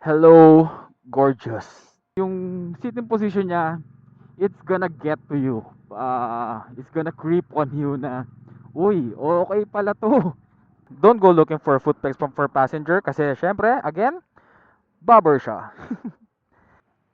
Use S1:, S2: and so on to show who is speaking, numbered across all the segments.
S1: Hello, gorgeous. Yung sitting position niya, it's gonna get to you. It's gonna creep on you na, uy, okay pala to. Don't go looking for footprints from for passenger kasi syempre, again, bobber siya.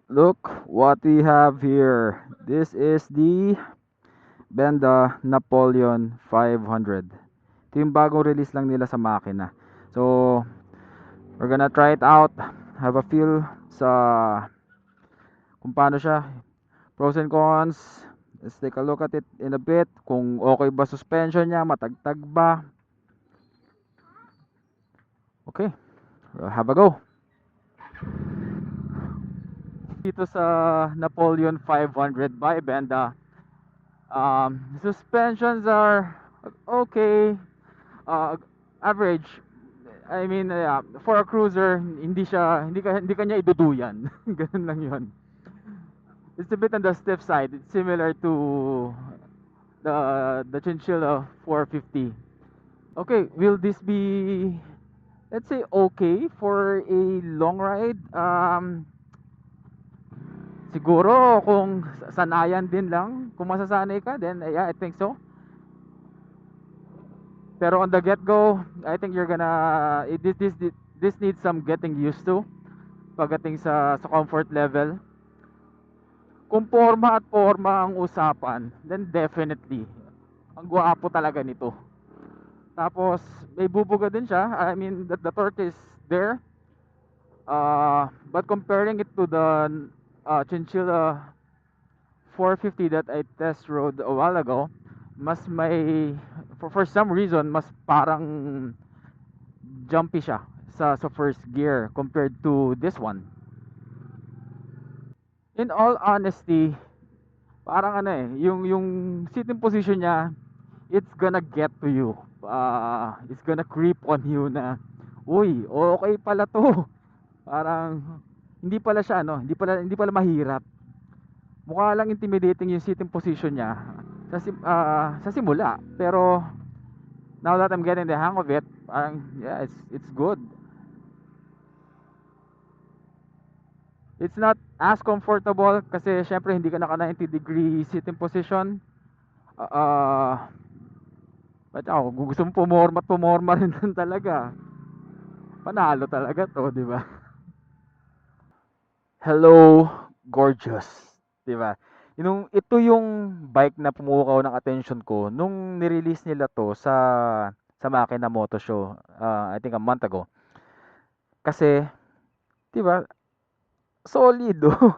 S1: Look what we have here. This is the Benda Napoleon 500. Ito yung bagong release lang nila sa makina. So, we're gonna try it out. Have a feel sa kung paano siya. Pros and cons. Let's take a look at it in a bit. Kung okay ba suspension niya, matagtag ba. Okay, we'll have a go. Dito sa Napoleon 500 by Benda, suspensions are okay, uh, average. I mean, for a cruiser, hindi kanya iduduyan. Ganun lang 'yon. It's a bit on the stiff side. It's similar to the Chinchilla 450. Okay, will this be, let's say, okay for a long ride? Siguro kung sanayan din lang, kung masasanay ka, then yeah, I think so. Pero on the get-go, I think you're gonna this needs some getting used to pagdating sa comfort level. Kung forma at forma ang usapan, then definitely ang gwapo talaga nito. Tapos may bubuga din siya. I mean, the torque is there. But comparing it to the Chinchilla 450 that I test rode a while ago, mas may for some reason mas parang jumpy siya sa first gear compared to this one. In all honesty, parang ano yung sitting position niya, it's gonna get to you. It's gonna creep on you na, uy, okay pala to. Parang hindi pala siya hindi pala mahirap. Mukha lang intimidating yung sitting position niya sa simula, pero now that I'm getting the hang of it, parang yeah, it's good. It's not as comfortable kasi syempre hindi ka naka 90-degree sitting position. Uh, but ako, kung gusto mo pumorma rin lang talaga. Panalo talaga to, di ba? Hello, gorgeous. 'Di ba? Ito yung bike na pumukaw ng attention ko nung ni-release nila 'to sa Makina Moto Show, I think a month ago. Kasi 'di ba, solid oh.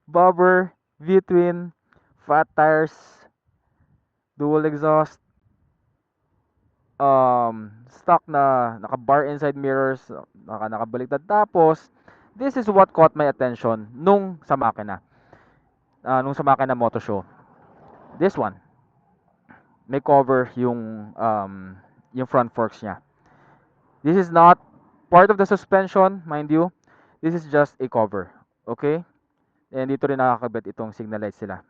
S1: Bobber, V-twin, fat tires, dual exhaust, stock na naka-bar inside mirrors, nakabaliktad. Tapos this is what caught my attention nung sa Makina Moto Show. This one, may cover yung front forks niya. This is not part of the suspension, mind you. This is just a cover. Okay? And dito rin nakakabit itong signal lights sila.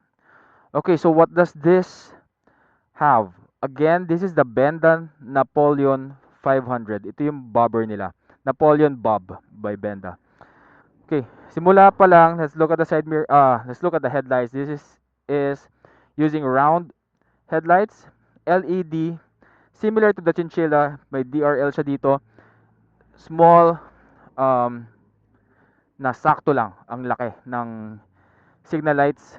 S1: Okay, so what does this have? Again, this is the Benda Napoleon 500. Ito yung bobber nila. Napoleon Bob by Benda. Okay, simula pa lang, let's look at the side mirror. Let's look at the headlights. This is using round headlights, LED, similar to the Chinchilla, may DRL siya dito. Small, na sakto lang ang laki ng signal lights,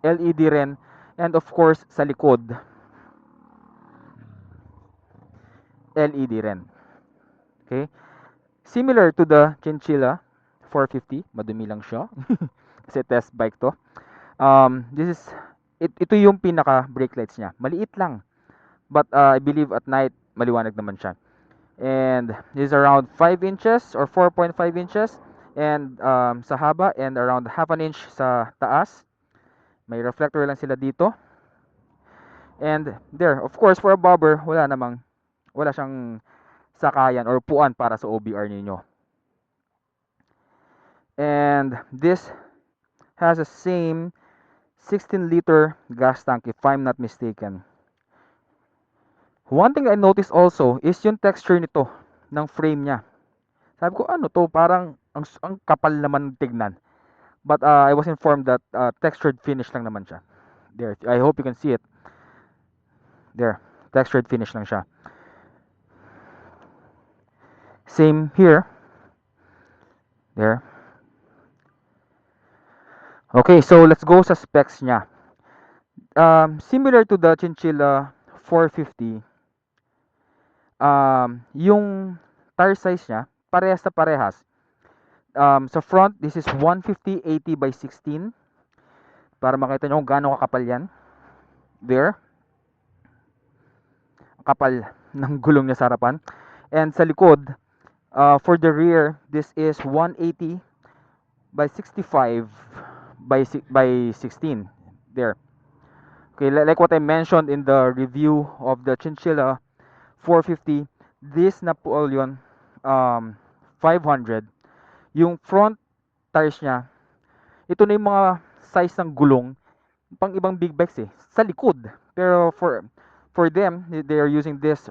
S1: LED rin, and of course sa likod, LED rin. Okay? Similar to the Chinchilla 450, madumi lang siya. Kasi test bike to. This is ito yung pinaka brake lights niya. Maliit lang. But I believe at night maliwanag naman siya. And this is around 5 inches or 4.5 inches and sa haba and around half an inch sa taas. May reflector lang sila dito. And there, of course, for a bobber, wala siyang sakayan or puan para sa OBR ninyo. And this has the same 16-liter gas tank if I'm not mistaken. One thing I noticed also is yung texture nito ng frame niya. Sabi ko, ano to? Parang ang kapal naman tignan. But I was informed that textured finish lang naman siya. There, I hope you can see it. There, textured finish lang siya. Same here. There. Okay, so let's go sa specs niya. Similar to the Chinchilla 450, yung tire size niya, parehas na parehas. Sa front, this is 150/80 by 16. Para makita nyo kung gaano kakapal yan. There. Kapal ng gulong niya sa harapan. And sa likod, for the rear, this is 180 by 65 by 16. There. Okay, like what I mentioned in the review of the Chinchilla 450, this Napoleon 500, yung front tires niya, ito na yung mga size ng gulong pang ibang big bikes sa likod. Pero for them, they are using this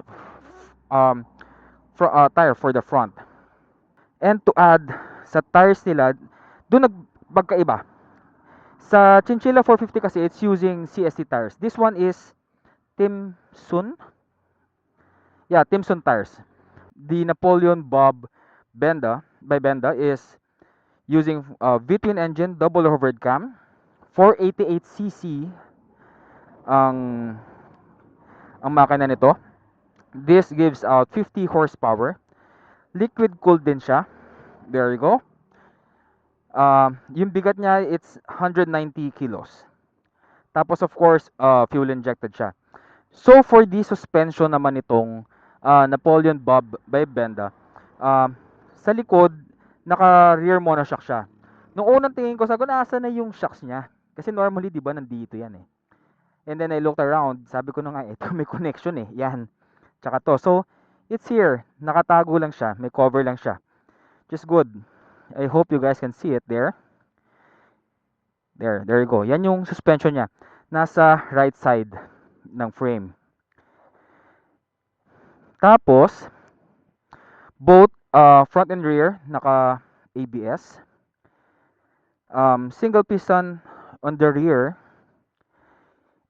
S1: tire for the front. And to add sa tires nila, doon nagpagkaiba. Sa Chinchilla 450 kasi, it's using CST tires. This one is Timsun. Yeah, Timsun tires. The Napoleon Bob Benda by Benda is using V-twin engine, double overhead cam, 488cc ang makina nito. This gives out 50 horsepower. Liquid cooled din siya. There you go. Yung bigat niya, it's 190 kilos. Tapos of course, fuel injected siya. So for the suspension naman itong Napoleon Bob by Benda, sa likod, naka rear monoshock siya. Nung unang tingin ko, sabi ko, nasa na yung shocks niya? Kasi normally, di ba, nandito yan eh. And then I looked around, sabi ko na nga, ito may connection eh. Yan. Tsaka to. So, it's here. Nakatago lang siya. May cover lang siya. Just good. I hope you guys can see it there. There you go. Yan yung suspension niya. Nasa right side ng frame. Tapos, both front and rear, naka ABS. Single piston on the rear.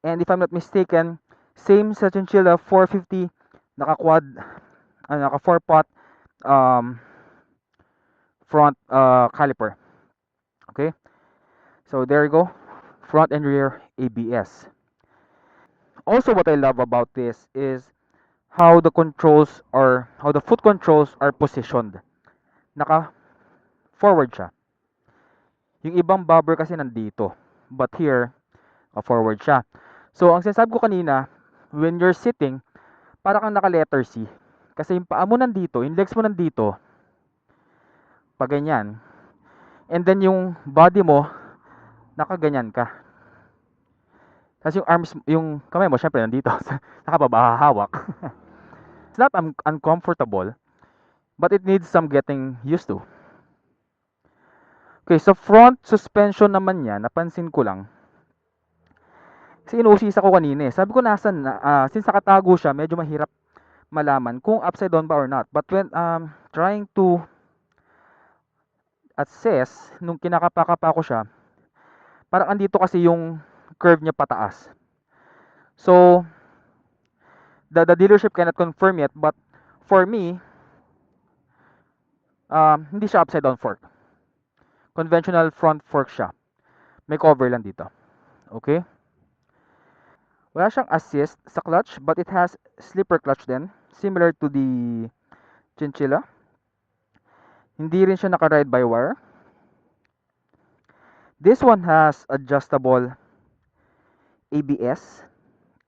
S1: And if I'm not mistaken, same sa Chinchilla 450, naka 4-pot front caliper. Okay? So there you go. Front and rear ABS. Also, what I love about this is how the foot controls are positioned. Naka forward siya. Yung ibang bobber kasi nandito. But here, forward siya. So, ang sinasabi ko kanina, when you're sitting, para kang naka letter C. Kasi yung paa mo nandito, yung legs mo nandito, pag ganyan. And then yung body mo, nakaganyan ka. Kasi yung arms, yung kamay mo, syempre nandito. Nakababa, hawak. It's not uncomfortable, but it needs some getting used to. Okay, so front suspension naman niya, napansin ko lang. Kasi inuusisa ko kanina eh. Sabi ko nasan na, since nakatago siya, medyo mahirap malaman kung upside down ba or not. But when trying to assess, nung kinakapakapa ko siya, parang andito kasi yung curve niya pataas. So, the dealership cannot confirm yet, but for me, hindi siya upside down fork. Conventional front fork siya. May cover lang dito. Okay? Wala siyang assist sa clutch, but it has slipper clutch din, similar to the Chinchilla. Hindi rin siya naka-ride by wire. This one has adjustable ABS,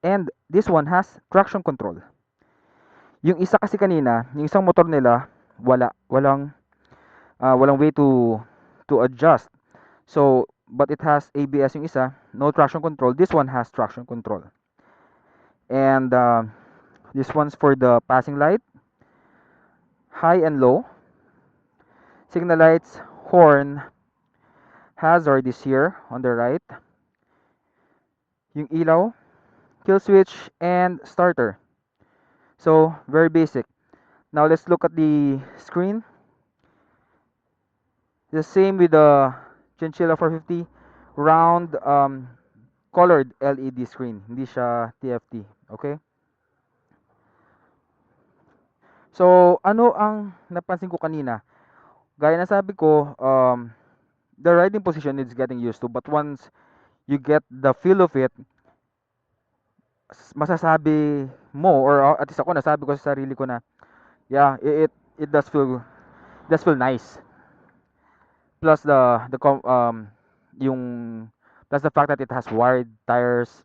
S1: and this one has traction control. Yung isa kasi kanina, yung isang motor nila, walang way to adjust. So, but it has ABS yung isa, no traction control. This one has traction control. And this one's for the passing light, high and low. Signal lights, horn, hazard is here on the right. Yung ilaw, kill switch, and starter. So, very basic. Now, let's look at the screen. The same with the Chinchilla 450, round colored LED screen, hindi siya TFT, okay? So, ano ang napansin ko kanina? Gaya na sabi ko, the riding position is getting used to, but once you get the feel of it, masasabi mo, or at least ako nasabi ko sa sarili ko na, yeah, it does feel nice. Plus yung plus the fact that it has wired tires.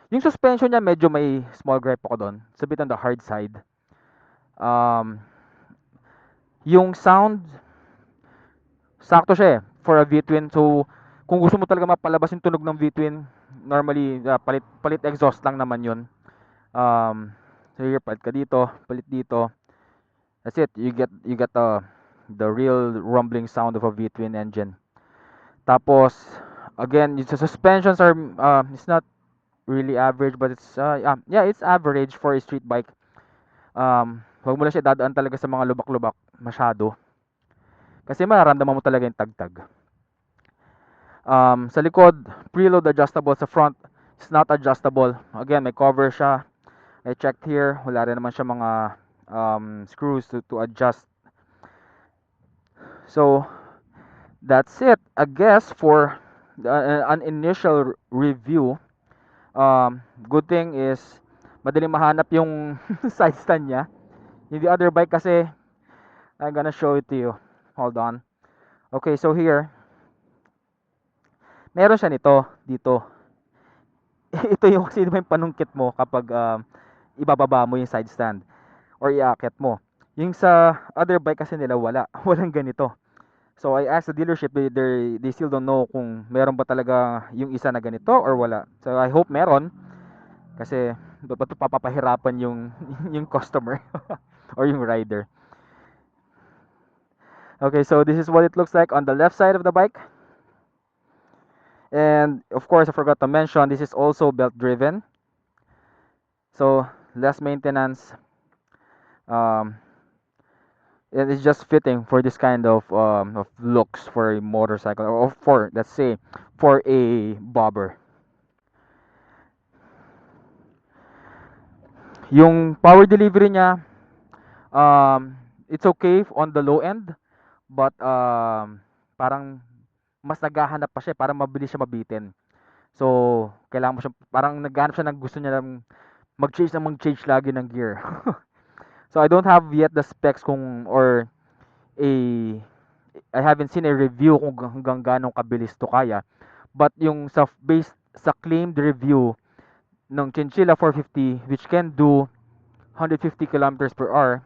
S1: Yung suspension niya medyo may small gripe ako doon. It's a bit on the hard side. Yung sound sakto siya for a V-twin. So kung gusto mo talaga mapalabas yung tunog ng V-twin, normally palit exhaust lang naman 'yun. So here palit ka dito, palit dito. That's it. You get the real rumbling sound of a V-twin engine. Tapos again, yung suspensions are it's not really average, but it's yeah, it's average for a street bike. Huwag mo lang siya dadaan talaga sa mga lubak-lubak masyado. Kasi mararamdaman mo talaga yung tagtag. Sa likod, preload adjustable. Sa front, it's not adjustable. Again, may cover siya. I checked here, wala rin naman siya mga screws to adjust. So, that's it. I guess for an initial review, good thing is madaling mahanap yung side stand niya. Yung the other bike kasi, I'm gonna show it to you. Hold on. Okay, so here, meron siya nito dito. Ito yung kasi yung panungkit mo kapag ibababa mo yung side stand or iaakit mo. Yung sa other bike kasi nila wala, walang ganito. So I asked the dealership, they still don't know kung meron ba talaga yung isa na ganito or wala. So I hope meron kasi ba't papapahirapan yung yung customer or yung rider. Okay, so this is what it looks like on the left side of the bike. And of course, I forgot to mention, this is also belt driven. So less maintenance. It is just fitting for this kind of looks for a motorcycle, or for, let's say, for a bobber. Yung power delivery niya, it's okay on the low end, but parang mas naghahanap pa siya, parang mabilis siya mabitin. So, kailangan mo siya, parang naghahanap siya ng gusto niya ng mag-change lagi ng gear. So, I don't have yet the specs or a, I haven't seen a review kung hanggang gaano kabilis to kaya. But yung based sa claimed review ng Chinchilla 450, which can do 150 kilometers per hour,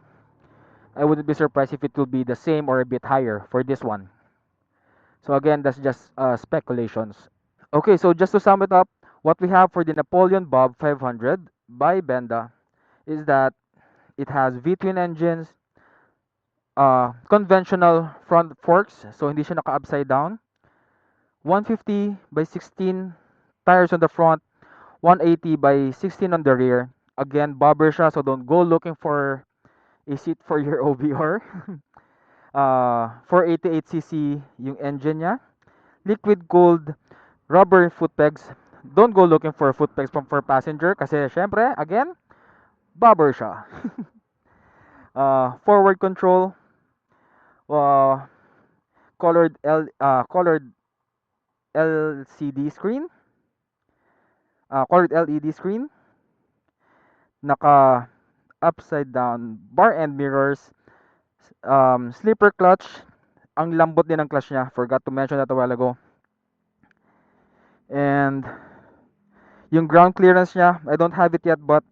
S1: I wouldn't be surprised if it will be the same or a bit higher for this one. So again, that's just speculations. Okay, so just to sum it up, what we have for the Napoleon Bob 500 by Benda is that it has V-twin engines, conventional front forks, so hindi siya naka-upside down, 150 by 16 tires on the front, 180 by 16 on the rear. Again, bobber siya, so don't go looking for a seat for your OBR. 488cc yung engine niya. Liquid cooled rubber foot pegs. Don't go looking for foot pegs for passenger kasi syempre, again, bobber siya. Forward control, colored LCD screen, colored LED screen, naka upside down bar and mirrors, slipper clutch, ang lambot din ng clutch niya, forgot to mention that a while ago. And yung ground clearance niya, I don't have it yet, but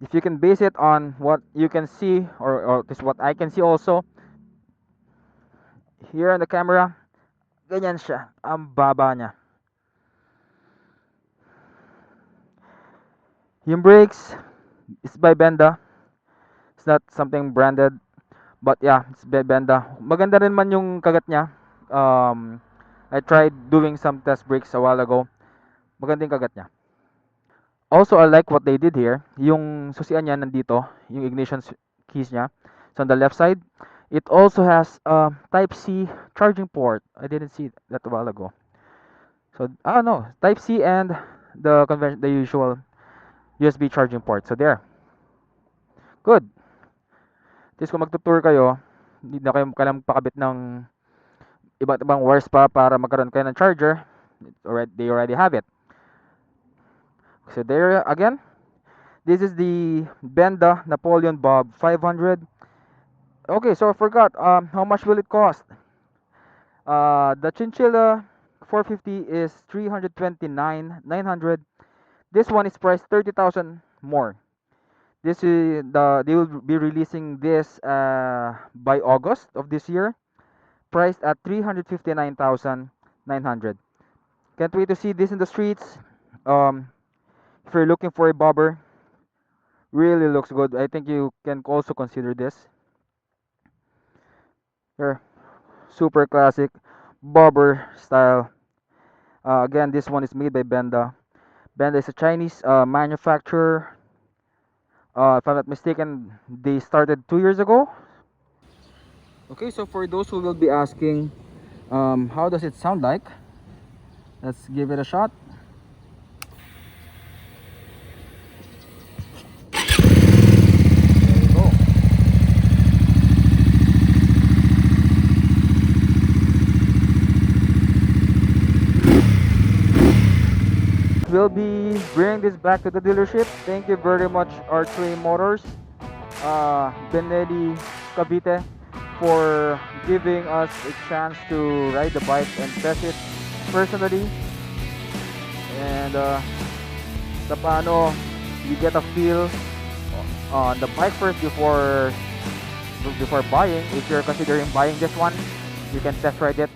S1: if you can base it on what you can see, or this is what I can see also, here on the camera, ganyan siya, ang baba niya. Yung brakes is by Benda. It's not something branded, but yeah, it's by Benda. Maganda rin man yung kagat niya. I tried doing some test brakes a while ago. Maganda yung kagat niya. Also, I like what they did here. Yung susian niya nandito, yung ignition keys niya. So on the left side, It also has a Type C charging port. I didn't see that a while ago. So, no, Type C and the usual USB charging port. So there. Good. At least kung magtutour kayo, hindi na kayo kailangang pakabit ng iba't ibang wires pa para magkaroon kayo ng charger. They already have it. So there again, this is the Benda Napoleon Bob 500. Okay, so I forgot. How much will it cost? The Chinchilla 450 is 329,900. This one is priced 30,000 more. This is they will be releasing this by August of this year, priced at 359,900. Can't wait to see this in the streets. Um, if you're looking for a bobber, really looks good. I think you can also consider this. Here, super classic bobber style. Again, this one is made by Benda. Benda is a Chinese manufacturer. If I'm not mistaken, they started 2 years ago. Okay, so for those who will be asking, how does it sound like? Let's give it a shot. There we go. We'll be bringing this back to the dealership. Thank you very much, R3 Motors, Benelli Cavite, for giving us a chance to ride the bike and test it personally. And sa paano you get a feel on the bike first before buying. If you're considering buying this one, you can test ride it